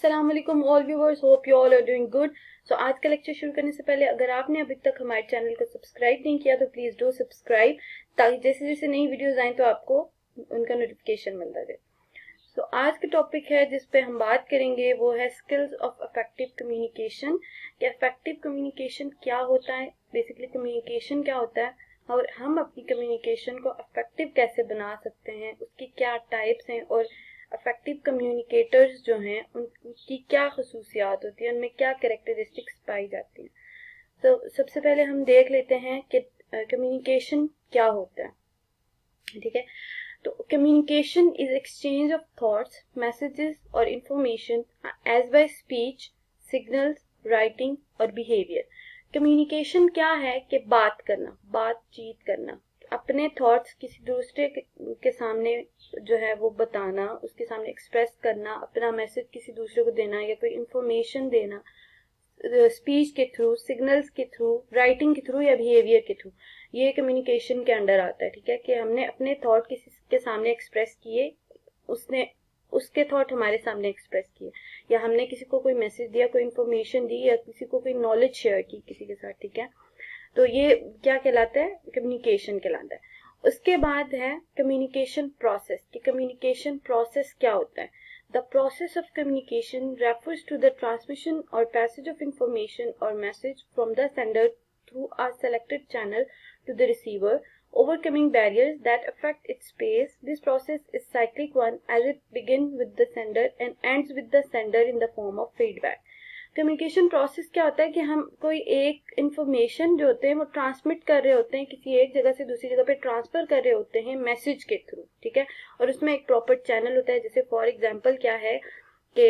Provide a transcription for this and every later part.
अस्सलाम वालेकुम all viewers, hope you all are doing good. So आज का लेक्चर शुरू करने से पहले अगर आपने अभी तक हमारे चैनल को सब्सक्राइब नहीं किया तो प्लीज डू सब्सक्राइब, ताकि जैसे जैसे नई वीडियोस आएं तो आपको उनका नोटिफिकेशन मिलता रहे। सो आज का टॉपिक है जिस पे हम बात करेंगे वो है स्किल्स ऑफ इफेक्टिव कम्युनिकेशन। कि इफेक्टिव कम्युनिकेशन क्या होता है, बेसिकली कम्युनिकेशन क्या होता है और हम अपनी कम्युनिकेशन को इफेक्टिव कैसे बना सकते हैं, उसकी क्या टाइप्स हैं और इफेक्टिव कम्युनिकेटर्स जो हैं उनकी क्या खसूसियात होती है, उनमें क्या कैरेक्टरिस्टिक्स पाई जाती हैं। तो सबसे पहले हम देख लेते हैं कि कम्युनिकेशन क्या होता है। ठीक है, तो communication is exchange of thoughts, messages और information as by speech, signals, writing और बिहेवियर। कम्युनिकेशन क्या है कि बात करना, बातचीत करना, अपने थॉट्स किसी दूसरे के सामने जो है वो बताना, उसके सामने एक्सप्रेस करना, अपना मैसेज किसी दूसरे को देना या कोई इंफॉर्मेशन देना, स्पीच के थ्रू, सिग्नल्स के थ्रू, राइटिंग के थ्रू या बिहेवियर के थ्रू। ये कम्युनिकेशन के अंडर आता है। ठीक है, कि हमने अपने थॉट किसी के सामने एक्सप्रेस किए, उसने उसके थॉट हमारे सामने एक्सप्रेस किए, या हमने किसी को कोई मैसेज दिया, कोई इंफॉर्मेशन दी, या किसी को कोई नॉलेज शेयर की किसी के साथ। ठीक है, तो ये क्या कहलाता है, कम्युनिकेशन कहलाता है। उसके बाद है कम्युनिकेशन प्रोसेस। कि कम्युनिकेशन प्रोसेस क्या होता है। The process of communication refers to the transmission और पैसेज ऑफ इंफॉर्मेशन और message from the sender through a selected channel to the receiver, overcoming barriers that affect its pace. This process is cyclic one as it begins with the sender and ends with the sender in the form of feedback. Communication process क्या होता है कि हम कोई एक information जो होते हैं वो ट्रांसमिट कर रहे होते हैं, किसी एक जगह से दूसरी जगह पे ट्रांसफर कर रहे होते हैं मैसेज के थ्रू। ठीक है, और उसमें एक प्रॉपर चैनल होता है। जैसे फॉर एग्जांपल क्या है कि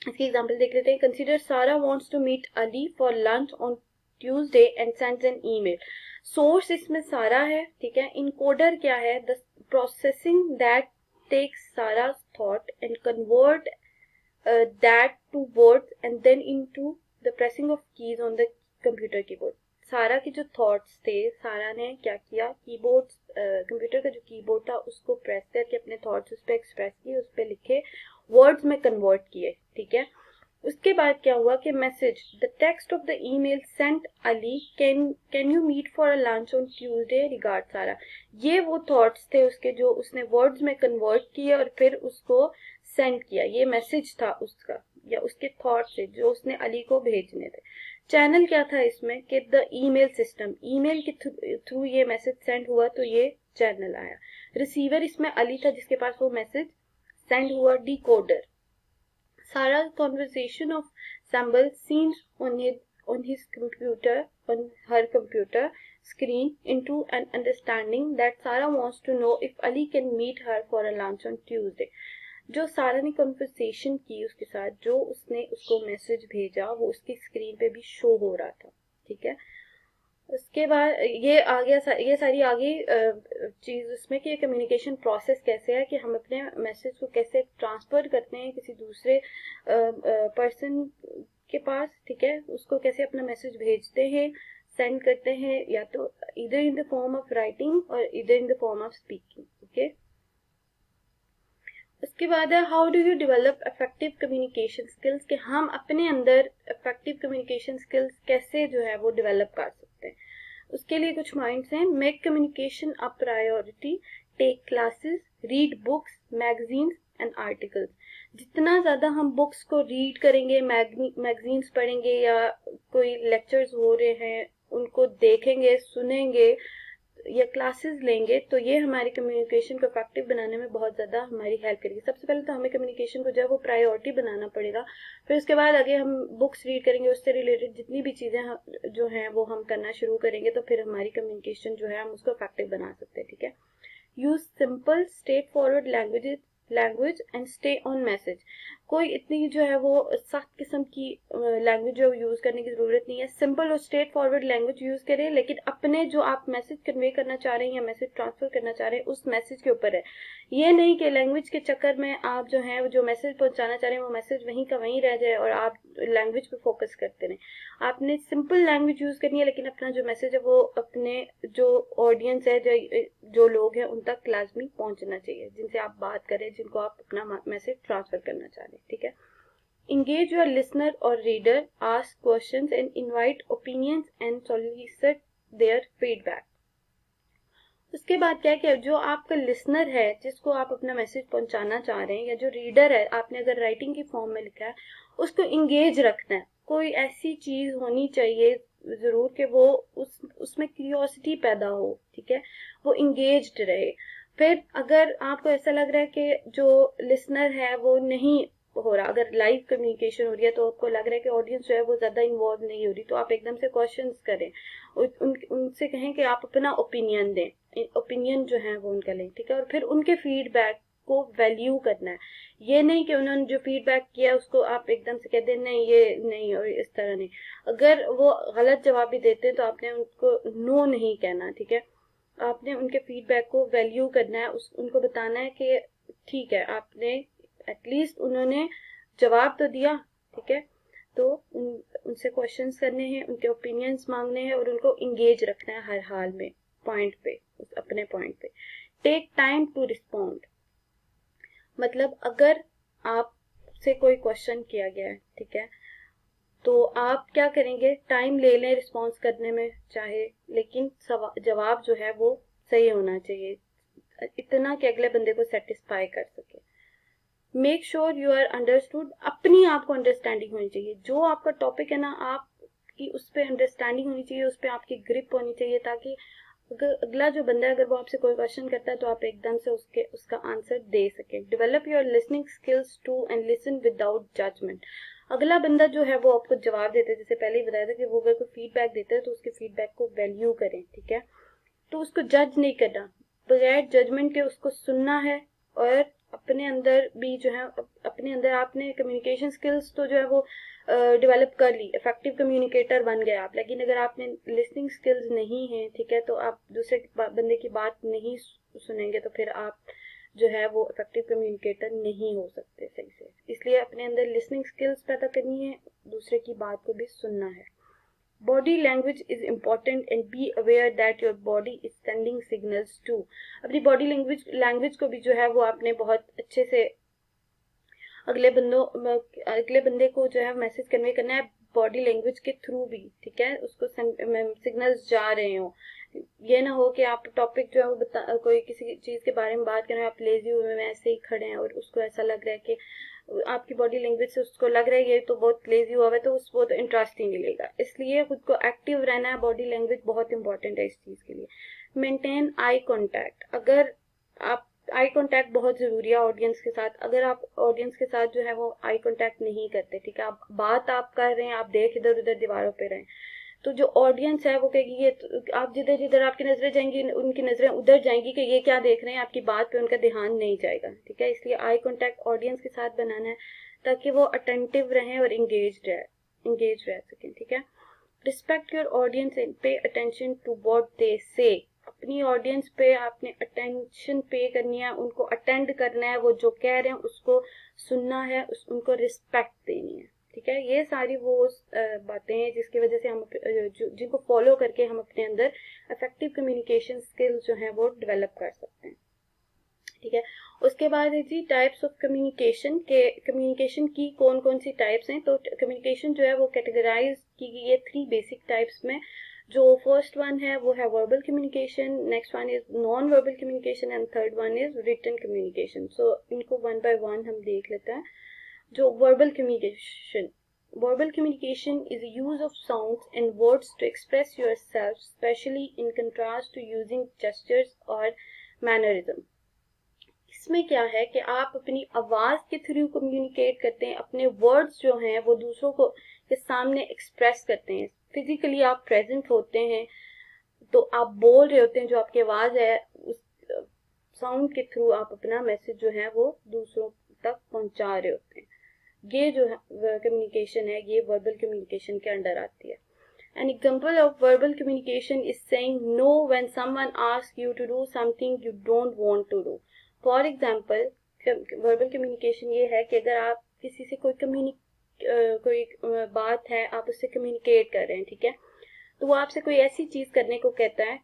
इसकी एग्जांपल देख लेते हैं। Consider Sarah wants to meet Ali for lunch on Tuesday and sends an email. Source इसमें सारा है। ठीक है, इनकोडर क्या है, the processing that takes Sarah thought and convert that to words and then into the pressing of keys on the computer keyboard. सारा के जो thoughts थे, सारा ने क्या किया, कीबोर्ड, कंप्यूटर का जो कीबोर्ड था उसको प्रेस करके अपने थॉट्स उस पर एक्सप्रेस किए, उस पर लिखे, वर्ड्स में कन्वर्ट किए। ठीक है, उसके बाद क्या हुआ कि message, the text of the email sent Ali, can you meet for a lunch on Tuesday, regard Sarah. ये वो थॉट्स थे उसके जो उसने वर्ड्स में कन्वर्ट किए और फिर उसको सेंड किया। ये मैसेज था उसका या उसके थॉट से जो उसने अली को भेजने थे। चैनल क्या था इसमें कि द ईमेल सिस्टम, ईमेल के थ्रू ये मैसेज सेंड हुआ तो ये चैनल आया। रिसीवर इसमें अली था जिसके पास वो मैसेज सेंड हुआ। Decoder, Sarah's conversation of Samble seen on his computer, on her computer screen into an understanding that Sarah wants to know if Ali can meet her for a lunch on Tuesday. जो सारा ने conversation की उसके साथ, जो उसने उसको message भेजा वो उसकी स्क्रीन पे भी शो हो रहा था। ठीक है, उसके बाद ये आ गया, ये सारी आगे चीज उसमें कि कम्युनिकेशन प्रोसेस कैसे है, कि हम अपने मैसेज को कैसे ट्रांसफर करते हैं किसी दूसरे पर्सन के पास। ठीक है, उसको कैसे अपना मैसेज भेजते हैं, सेंड करते हैं, या तो इधर in the form of writing और इधर in the form of speaking. Okay, उसके बाद है how do you develop effective communication skills. कि हम अपने अंदर इफेक्टिव कम्युनिकेशन स्किल्स कैसे जो है वो डेवलप कर सकते हैं। उसके लिए कुछ पॉइंट्स हैं। Make communication a priority, take classes, read books, magazines and articles. जितना ज़्यादा हम बुक्स को रीड करेंगे, मैगजीन्स पढ़ेंगे या कोई लेक्चर्स हो रहे हैं उनको देखेंगे, सुनेंगे या क्लासेस लेंगे, तो ये हमारी कम्युनिकेशन को इफेक्टिव बनाने में बहुत ज़्यादा हमारी हेल्प करेगी। सबसे पहले तो हमें कम्युनिकेशन को जो है वो प्रायोरिटी बनाना पड़ेगा। फिर उसके बाद आगे हम बुक्स रीड करेंगे, उससे रिलेटेड जितनी भी चीज़ें जो हैं वो हम करना शुरू करेंगे, तो फिर हमारी कम्युनिकेशन जो है हम उसको इफेक्टिव बना सकते हैं। ठीक है, use simple straight forward language and stay on message. कोई इतनी जो है वो सख्त किस्म की लैंग्वेज जो यूज करने की जरूरत नहीं है। सिंपल और स्ट्रेट फॉरवर्ड लैंग्वेज यूज करें, लेकिन अपने जो आप मैसेज कन्वे करना चाह रहे हैं या मैसेज ट्रांसफर करना चाह रहे हैं उस मैसेज के ऊपर है। ये नहीं कि लैंग्वेज के चक्कर में आप जो है जो मैसेज पहुंचाना चाह रहे हैं वो मैसेज वहीं का वहीं रह जाए और आप लैंग्वेज पे फोकस करते रहें। आपने सिंपल लैंग्वेज यूज करनी है, लेकिन अपना जो मैसेज है वो अपने जो ऑडियंस है, जो लोग हैं उन तक लाजमी पहुंचना चाहिए, जिनसे आप बात करें, जिनको आप अपना मैसेज ट्रांसफर करना चाह रहे हैं, ठीक है। Engage your listener or reader, ask questions and invite opinions and solicit their feedback. उसके बाद क्या है कि जो आपका लिसनर है जिसको आप अपना मैसेज पहुंचाना चाह रहे हैं, या जो रीडर है, आपने अगर राइटिंग की फॉर्म में लिखा है, उसको इंगेज रखना है। कोई ऐसी चीज होनी चाहिए जरूर कि वो उसमें क्यूरियोसिटी पैदा हो, ठीक है, वो इंगेज्ड रहे। फिर अगर आपको ऐसा लग रहा है कि जो लिसनर है वो नहीं हो रहा, अगर लाइव कम्युनिकेशन हो रही है तो आपको लग रहा है कि ऑडियंस जो है वो ज्यादा इन्वॉल्व नहीं हो रही, तो आप एकदम से क्वेश्चंस करें, उनसे कहें कि आप अपना ओपिनियन दें, ओपिनियन जो है वो उनका लें, ठीक है। और फिर उनके फीडबैक को वैल्यू करना है। ये नहीं कि उन्होंने जो फीडबैक किया उसको आप एकदम से कह दें नहीं ये नहीं और इस तरह नहीं। अगर वो गलत जवाब भी देते हैं तो आपने उनको नो नहीं कहना, ठीक है। आपने उनके फीडबैक को वैल्यू करना है, उनको बताना है कि ठीक है, आपने एटलीस्ट उन्होंने जवाब तो दिया, ठीक है। तो उनसे क्वेश्चंस करने हैं, उनके ओपिनियंस मांगने हैं और उनको इंगेज रखना है हर हाल में, पॉइंट पे, अपने पॉइंट पे। टेक टाइम टू रिस्पॉन्ड, मतलब अगर आपसे कोई क्वेश्चन किया गया है, ठीक है, तो आप क्या करेंगे, टाइम ले लें रिस्पॉन्स करने में चाहे, लेकिन जवाब जो है वो सही होना चाहिए, इतना कि अगले बंदे को सेटिस्फाई कर सके। Make sure you are understood, अपनी आपको अंडरस्टैंडिंग होनी चाहिए। जो आपका टॉपिक है ना, आपकी उस पर अंडरस्टैंडिंग होनी चाहिए, उस पर आपकी ग्रिप होनी चाहिए, ताकि अगर अगला जो बंदा है अगर वो आपसे कोई क्वेश्चन करता है तो आप एकदम से उसका आंसर दे सके। Develop your listening skills to and listen without judgement. अगला बंदा जो है वो आपको जवाब देता है, जैसे पहले ही बताया था कि वो अगर कोई फीडबैक देता है तो उसके फीडबैक को वैल्यू करें, ठीक है। तो उसको जज नहीं करना, बगैर जजमेंट के उसको सुनना है। और अपने अंदर भी जो है, अपने अंदर आपने कम्युनिकेशन स्किल्स तो जो है वो डेवलप कर ली, इफेक्टिव कम्युनिकेटर बन गए आप, लेकिन अगर आपने लिसनिंग स्किल्स नहीं है, ठीक है, तो आप दूसरे बंदे की बात नहीं सुनेंगे तो फिर आप जो है वो इफेक्टिव कम्युनिकेटर नहीं हो सकते सही से। इसलिए अपने अंदर लिसनिंग स्किल्स पैदा करनी है, दूसरे की बात को भी सुनना है। Body language is important and be aware that your body is sending signals too. अपनी बॉडी लैंग्वेज को भी जो है वो आपने बहुत अच्छे से अगले बंदे को जो है मैसेज कन्वे करना है बॉडी लैंग्वेज के थ्रू भी, ठीक है, उसको सिग्नल्स जा रहे हो। ये ना हो कि आप टॉपिक जो है वो कोई किसी चीज के बारे में बात कर रहे हैं, आप लेजी हुए में ऐसे ही खड़े हैं और उसको ऐसा लग रहा है कि आपकी बॉडी लैंग्वेज से उसको लग रहा है ये तो बहुत लेजी हुआ है, तो उसको तो इंटरेस्ट ही नहीं लेगा। इसलिए खुद को एक्टिव रहना है, बॉडी लैंग्वेज बहुत इंपॉर्टेंट है इस चीज के लिए। मेंटेन आई कॉन्टैक्ट, अगर आप आई कांटेक्ट बहुत जरूरी है ऑडियंस के साथ। अगर आप ऑडियंस के साथ जो है वो आई कांटेक्ट नहीं करते, ठीक है, आप कर रहे हैं, आप देख इधर उधर दीवारों पे रहे, तो जो ऑडियंस है वो कहेगी ये आप जिधर जिधर आपकी नजरें जाएंगी उनकी नजरें उधर जाएंगी कि ये क्या देख रहे हैं, आपकी बात पे उनका ध्यान नहीं जाएगा, ठीक है। इसलिए आई कांटेक्ट ऑडियंस के साथ बनाना है ताकि वो अटेंटिव रहें और इंगेज रह सकें, ठीक है। Respect your audience and pay attention to what they say. अपनी ऑडियंस पे आपने अटेंशन पे करनी है, उनको अटेंड करना है, वो जो कह रहे हैं उसको सुनना है, उनको रिस्पेक्ट देनी है, ठीक है। ये सारी वो बातें हैं जिसकी वजह से हम जिनको फॉलो करके हम अपने अंदर इफेक्टिव कम्युनिकेशन स्किल्स जो हैं वो डेवलप कर सकते हैं, ठीक है। उसके बाद है जी टाइप्स ऑफ कम्युनिकेशन के, कम्युनिकेशन की कौन कौन सी टाइप्स हैं। तो कम्युनिकेशन जो है वो कैटेगराइज की गई है 3 बेसिक टाइप्स में। जो फर्स्ट वन है वो है verbal communication, next one is non verbal communication and third one is written communication. So इनको वन बाय वन हम देख लेते हैं। जो verbal communication is the use of sounds and words to express yourself, especially in contrast to using gestures or mannerism. इसमें क्या है कि आप अपनी आवाज के थ्रू कम्युनिकेट करते हैं, अपने वर्ड्स जो हैं वो दूसरों को के सामने एक्सप्रेस करते हैं। फिजिकली आप प्रेजेंट होते हैं तो आप बोल रहे होते हैं, जो आपकी आवाज है उस साउंड के थ्रू आप अपना मैसेज जो है वो दूसरों तक पहुंचा रहे होते हैं। ये जो कम्युनिकेशन है ये वर्बल कम्युनिकेशन के अंडर आती है। An example of verbal communication is saying no when someone asks you to do something you don't want to do. For example, verbal communication ये है कि अगर आप किसी से कोई बात है, आप उससे कम्युनिकेट कर रहे हैं, ठीक है, तो वो आपसे कोई ऐसी चीज करने को कहता है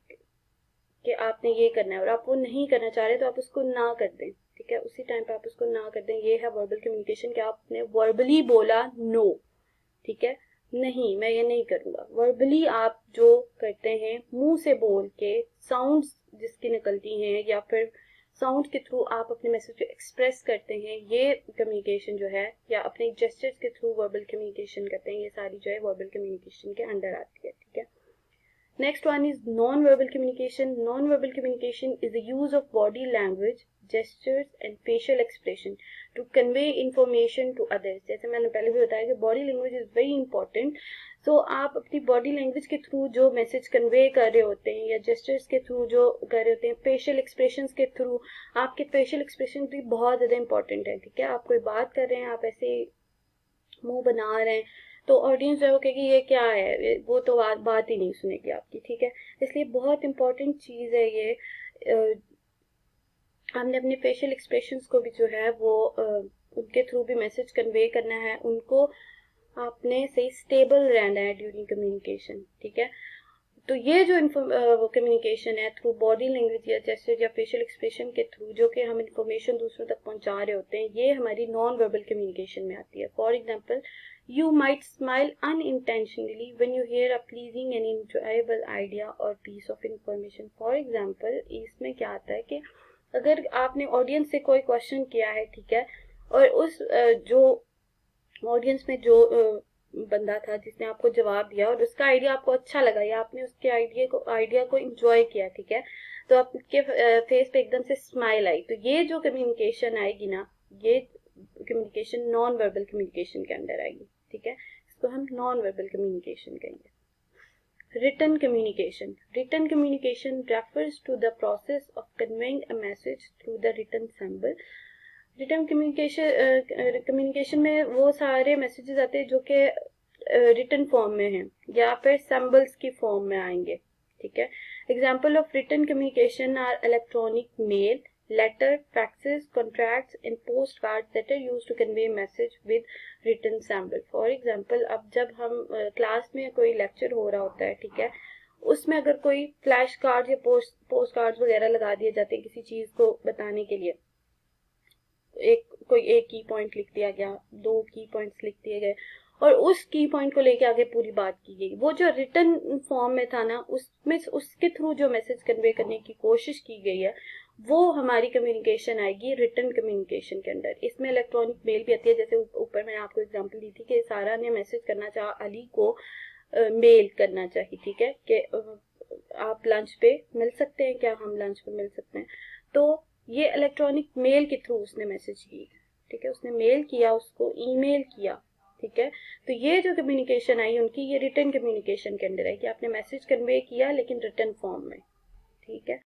कि आपने ये करना है और आप वो नहीं करना चाह रहे तो आप उसको ना कर दें, ठीक है, उसी टाइम पे आप उसको ना कर दें। ये है वर्बल कम्युनिकेशन कि आपने वर्बली बोला नो, ठीक है, नहीं मैं ये नहीं करूँगा। वर्बली आप जो करते हैं मुंह से बोल के, साउंड्स जिसकी निकलती हैं या फिर साउंड के थ्रू आप अपने मैसेज को एक्सप्रेस करते हैं, ये कम्युनिकेशन जो है, या अपने जेस्चर्स के थ्रू वर्बल कम्युनिकेशन करते हैं, ये सारी जो है वर्बल कम्युनिकेशन के अंडर आती है, ठीक है। Next one is non-verbal communication. Non-verbal communication is the use of body language, gestures and facial expression to convey information to others. जैसे मैंने पहले भी बताया कि body language is very important. So आप अपनी body language के थ्रू जो मैसेज कन्वे कर रहे होते हैं या जेस्चर्स के थ्रू जो कर रहे होते हैं, फेशियल एक्सप्रेशंस के थ्रू, आपके फेशियल एक्सप्रेशन भी बहुत ज़्यादा इंपॉर्टेंट है, ठीक है। आप कोई बात कर रहे हैं, आप ऐसे मुंह बना रहे हैं, तो ऑडियंस जो है वो कहेगी ये क्या है, वो तो बात ही नहीं सुनेगी आपकी, ठीक है। इसलिए बहुत इंपॉर्टेंट चीज़ है ये। हमने अपने फेशियल एक्सप्रेशंस को भी जो है वो उनके थ्रू भी मैसेज कन्वे करना है, उनको आपने सही स्टेबल रहना है ड्यूरिंग कम्युनिकेशन, ठीक है। तो ये जो कम्युनिकेशन है थ्रू बॉडी लैंग्वेज या जेस्चर या फेशियल एक्सप्रेशन के थ्रू जो कि हम इंफॉर्मेशन दूसरों तक पहुंचा रहे होते हैं, ये हमारी नॉन वर्बल कम्युनिकेशन में आती है। For example, you might smile unintentionally when you hear a pleasing and enjoyable idea or piece of information. For example, इसमें क्या आता है कि अगर आपने ऑडियंस से कोई क्वेश्चन किया है, ठीक है, और उस जो ऑडियंस में जो बंदा था जिसने आपको जवाब दिया और उसका आइडिया आपको अच्छा लगा या आपने उसके आइडिया को एंजॉय किया, ठीक है, तो आपके फेस पे एकदम से स्माइल आई, तो ये जो कम्युनिकेशन आएगी ना, ये कम्युनिकेशन नॉन वर्बल कम्युनिकेशन के अंदर आएगी, ठीक है। इसको हम नॉन वर्बल कम्युनिकेशन कहेंगे। Written communication. Written communication refers to the process of conveying a message through the written symbol. Written communication में वो सारे मैसेजेस आते हैं जो कि रिटन फॉर्म में हैं या फिर सिंबल्स की फॉर्म में आएंगे, ठीक है। Example of written communication are electronic mail, letter, faxes, contracts and postcards that are used to convey message with written symbol. For example, अब जब हम क्लास में कोई लेक्चर हो रहा होता है, ठीक है, उसमें अगर कोई फ्लैश कार्ड या पोस्ट कार्ड वगैरह लगा दिए जाते हैं किसी चीज को बताने के लिए, एक की पॉइंट लिख दिया गया, 2 की पॉइंट्स लिख दिए गए और उस की पॉइंट को लेके आगे पूरी बात की गई, वो जो रिटन फॉर्म में था ना, उसमें उसके थ्रू जो मैसेज कन्वे करने की कोशिश की गई है, वो हमारी कम्युनिकेशन आएगी रिटन कम्युनिकेशन के अंदर। इसमें इलेक्ट्रॉनिक मेल भी आती है, जैसे ऊपर मैंने आपको एग्जांपल दी थी कि सारा ने मैसेज करना चाहा अली को मेल करना चाहिए, ठीक है, कि आप लंच पे मिल सकते हैं क्या, हम लंच पे मिल सकते हैं, तो ये इलेक्ट्रॉनिक मेल के थ्रू उसने मैसेज की, ठीक है, उसने मेल किया, उसको ईमेल किया, ठीक है। तो ये जो कम्युनिकेशन आई उनकी, ये रिटन कम्युनिकेशन के अंदर है कि आपने मैसेज कन्वे किया लेकिन रिटन फॉर्म में, ठीक है।